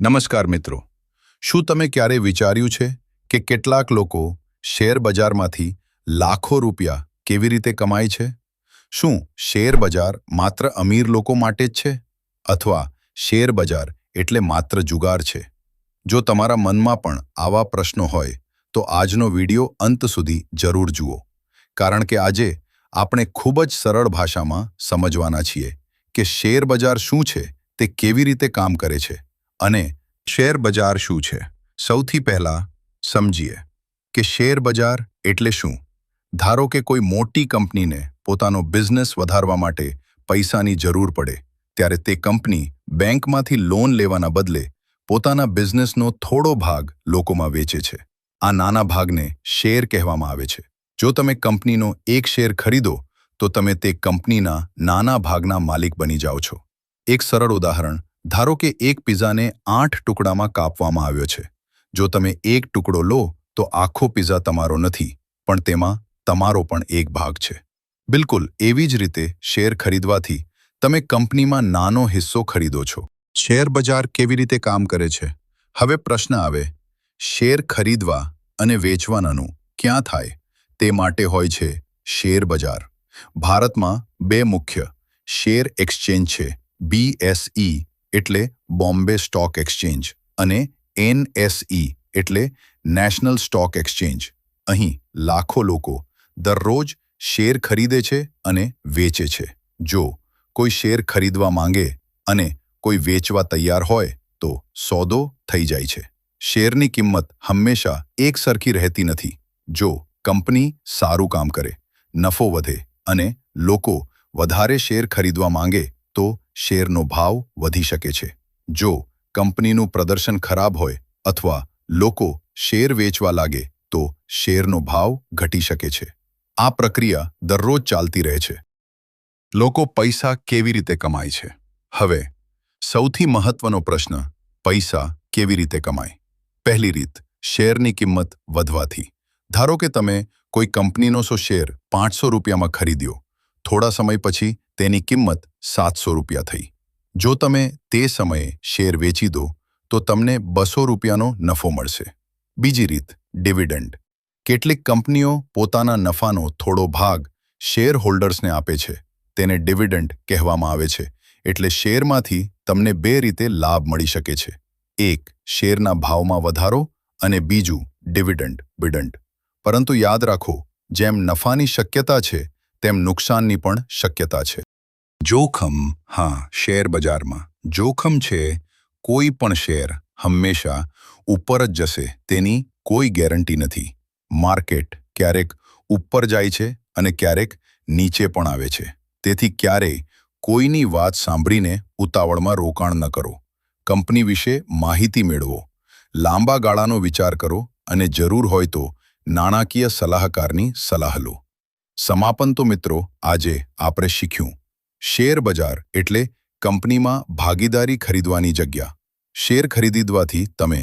નમસ્કાર મિત્રો, શું તમે ક્યારે વિચાર્યું છે કે કેટલાક લોકો શેર બજારમાંથી લાખો રૂપિયા કેવી રીતે કમાય છે? શું શેર બજાર માત્ર અમીર લોકો માટે જ છે અથવા શેર બજાર એટલે માત્ર જુગાર છે? જો તમારા મનમાં પણ આવા પ્રશ્નો હોય તો આજનો વિડિયો અંત સુધી જરૂર જુઓ, કારણ કે આજે આપણે ખૂબ જ સરળ ભાષામાં સમજવાના છીએ કે શેર બજાર શું છે, તે કેવી રીતે કામ કરે છે અને શેર બજાર શું છે. સૌથી પહેલા સમજીએ કે શેર બજાર એટલે શું. ધારો કે કોઈ મોટી કંપનીને પોતાનો બિઝનેસ વધારવા માટે પૈસાની જરૂર પડે, ત્યારે તે કંપની બેંકમાંથી લોન લેવાના બદલે પોતાના બિઝનેસનો થોડો ભાગ લોકોમાં વેચે છે. આ નાના ભાગને શેર કહેવામાં આવે છે. જો તમે કંપનીનો એક શેર ખરીદો તો તમે તે કંપનીના નાના ભાગના માલિક બની જાઓ છો. એક સરળ ઉદાહરણ, ધારો કે એક પિઝાને 8 ટુકડામાં કાપવામાં આવ્યો છે. જો તમે એક ટુકડો લો તો આખો પિઝા તમારો નથી, પણ તેમાં તમારો પણ એક ભાગ છે. બિલકુલ એવી જ રીતે શેર ખરીદવાથી તમે કંપનીમાં નાનો હિસ્સો ખરીદો છો. શેર બજાર કેવી રીતે કામ કરે છે? હવે પ્રશ્ન આવે, શેર ખરીદવા અને વેચવાનાનું ક્યાં થાય? તે માટે હોય છે શેર બજાર. ભારતમાં 2 મુખ્ય શેર એક્સચેન્જ છે, BSE એટલે બોમ્બે સ્ટોક એક્સચેન્જ અને NSE એટલે નેશનલ સ્ટોક એક્સચેન્જ. અહીં લાખો લોકો દરરોજ શેર ખરીદે છે અને વેચે છે. જો કોઈ શેર ખરીદવા માંગે અને કોઈ વેચવા તૈયાર હોય તો સોદો થઈ જાય છે. શેરની કિંમત હંમેશા એક સરખી રહેતી નથી. જો કંપની સારું કામ કરે, નફો વધે અને લોકો વધારે શેર ખરીદવા માંગે તો શેરનો ભાવ વધી શકે છે. જો કંપનીનું પ્રદર્શન ખરાબ હોય અથવા લોકો શેર વેચવા લાગે તો શેરનો ભાવ ઘટી શકે છે. આ પ્રક્રિયા દરરોજ ચાલતી રહે છે. લોકો પૈસા કેવી રીતે કમાય છે? હવે સૌથી મહત્વનો પ્રશ્ન, પૈસા કેવી રીતે કમાય? પહેલી રીત, શેરની કિંમત વધવાથી. ધારો કે તમે કોઈ કંપનીનો શેર 500 રૂપિયામાં ખરીદ્યો. થોડા સમય પછી તેની કિંમત 700 રૂપિયા થઈ. જો તમે તે સમયે શેર વેચી દો તો તમને 200 રૂપિયાનો નફો મળશે. બીજી રીત, ડિવિડન્ડ. કેટલીક કંપનીઓ પોતાના નફાનો થોડો ભાગ શેર હોલ્ડર્સને આપે છે. તેને ડિવિડન્ડ કહેવામાં આવે છે. એટલે શેરમાંથી તમને 2 રીતે લાભ મળી શકે છે. એક, શેરના ભાવમાં વધારો અને બીજું, ડિવિડન્ડ. પરંતુ યાદ રાખો, જેમ નફાની શક્યતા છે તેમ નુકસાનની પણ શક્યતા છે. જોખમ. હા, શેર બજારમાં જોખમ છે. કોઈ પણ શેર હંમેશા ઉપર જ જશે તેની કોઈ ગેરંટી નથી. માર્કેટ ક્યારેક ઉપર જાય છે અને ક્યારેક નીચે પણ આવે છે. તેથી ક્યારેય કોઈની વાત સાંભળીને ઉતાવળમાં રોકાણ ન કરો. કંપની વિશે માહિતી મેળવો, લાંબા ગાળાનો વિચાર કરો અને જરૂર હોય તો નાણાકીય સલાહકારની સલાહ લો. સમાપન તો મિત્રો, આજે આપણે શીખ્યું, શેર બજાર એટલે કંપનીમાં ભાગીદારી ખરીદવાની જગ્યા. શેર ખરીદવાથી તમે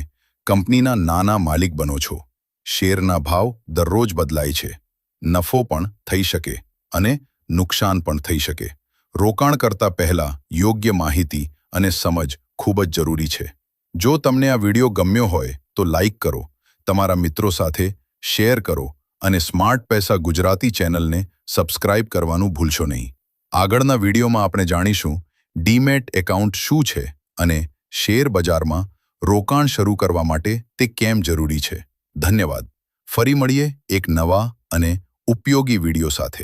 કંપનીના નાના માલિક બનો છો. શેરના ભાવ દરરોજ બદલાય છે. નફો પણ થઈ શકે અને નુકસાન પણ થઈ શકે. રોકાણ કરતા પહેલા યોગ્ય માહિતી અને સમજ ખૂબ જ જરૂરી છે. જો તમને આ વિડિયો ગમ્યો હોય તો લાઈક કરો, તમારા મિત્રો સાથે શેર કરો અને સ્માર્ટ પૈસા ગુજરાતી ચેનલને સબસ્ક્રાઇબ કરવાનું ભૂલશો નહીં. આગળના વિડિયોમાં આપણે જાણીશું ડીમેટ એકાઉન્ટ શું છે અને શેર બજારમાં રોકાણ શરૂ કરવા માટે તે કેમ જરૂરી છે. ધન્યવાદ. ફરી મળીએ એક નવા અને ઉપયોગી વિડિયો સાથે.